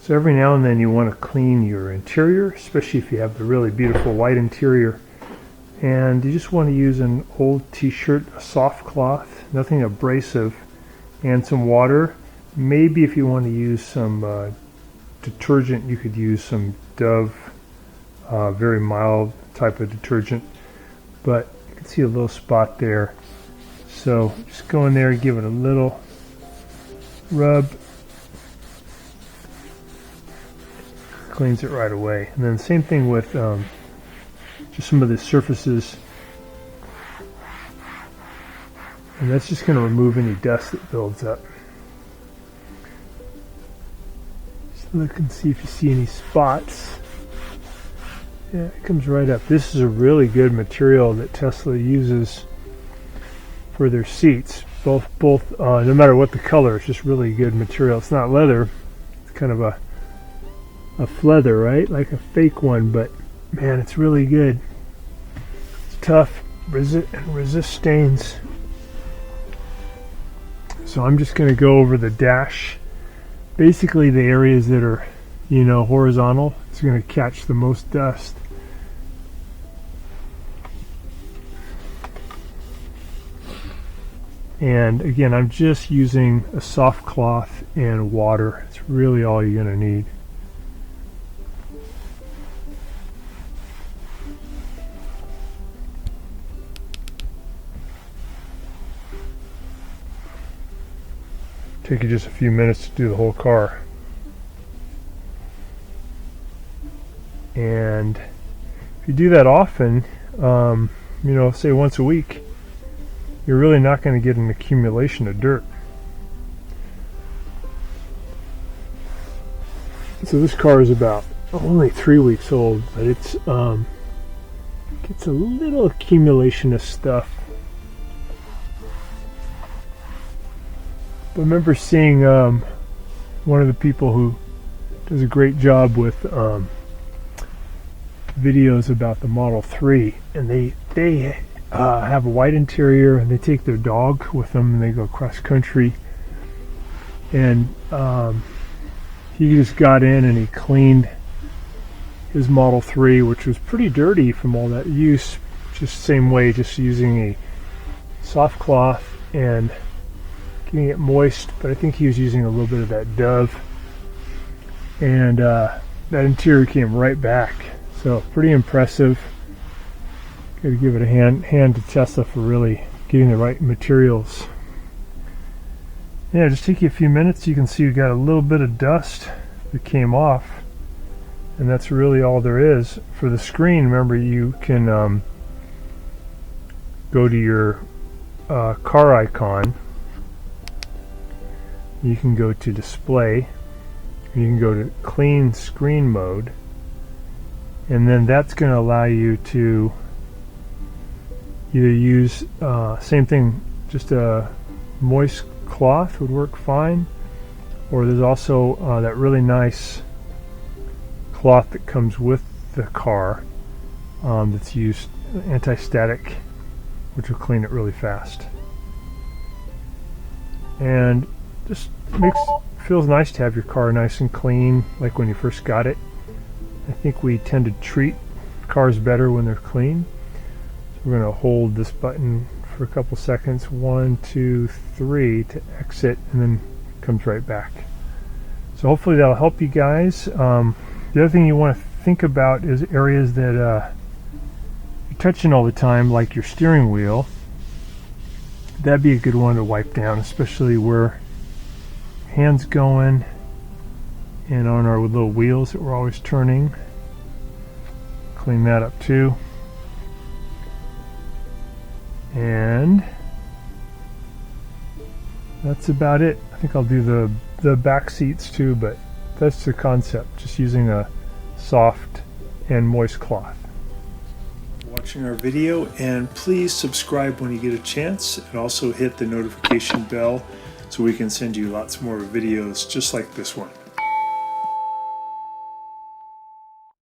So every now and then you want to clean your interior, especially if you have the really beautiful white interior. And you just want to use an old t-shirt, a soft cloth, nothing abrasive, and some water. Maybe if you want to use some detergent, you could use some Dove, very mild type of detergent. But you can see a little spot there. So just go in there and give it a little rub. Cleans it right away. And then same thing with just some of the surfaces. And that's just going to remove any dust that builds up. Just look and see if you see any spots. Yeah, it comes right up. This is a really good material that Tesla uses for their seats. Both no matter what the color, it's just really good material. It's not leather. It's kind of a leather, right? Like a fake one, but man, it's really good. It's tough, resist stains. So I'm just going to go over the dash. Basically, the areas that are, horizontal, it's going to catch the most dust. And again, I'm just using a soft cloth and water. It's really all you're going to need. Take you just a few minutes to do the whole car. And if you do that often, say once a week, you're really not going to get an accumulation of dirt. So this car is about only 3 weeks old, but it's gets a little accumulation of stuff. I remember seeing one of the people who does a great job with videos about the Model 3, and they have a white interior, and they take their dog with them and they go cross country, and he just got in and he cleaned his Model 3, which was pretty dirty from all that use, just same way, just using a soft cloth and getting it moist, but I think he was using a little bit of that Dove, and that interior came right back. So pretty impressive. Got to give it a hand to Tesla for really getting the right materials. Yeah, just take you a few minutes. You can see you got a little bit of dust that came off, and that's really all there is. For the screen, remember, you can go to your car icon. You can go to display, and you can go to clean screen mode, and then that's going to allow you to either use same thing, just a moist cloth would work fine, or there's also that really nice cloth that comes with the car that's used, anti-static, which will clean it really fast. And just feels nice to have your car nice and clean, like when you first got it. I think we tend to treat cars better when they're clean. So we're going to hold this button for a couple seconds, 1, 2, 3 to exit, and then it comes right back. So hopefully that'll help you guys. The other thing you want to think about is areas that you're touching all the time, like your steering wheel. That'd be a good one to wipe down, especially where hands going and on our little wheels that we're always turning. Clean that up too. And that's about it. I think I'll do the back seats too, but that's the concept, just using a soft and moist cloth. Watching our video, and please subscribe when you get a chance, and also hit the notification bell so we can send you lots more videos just like this one.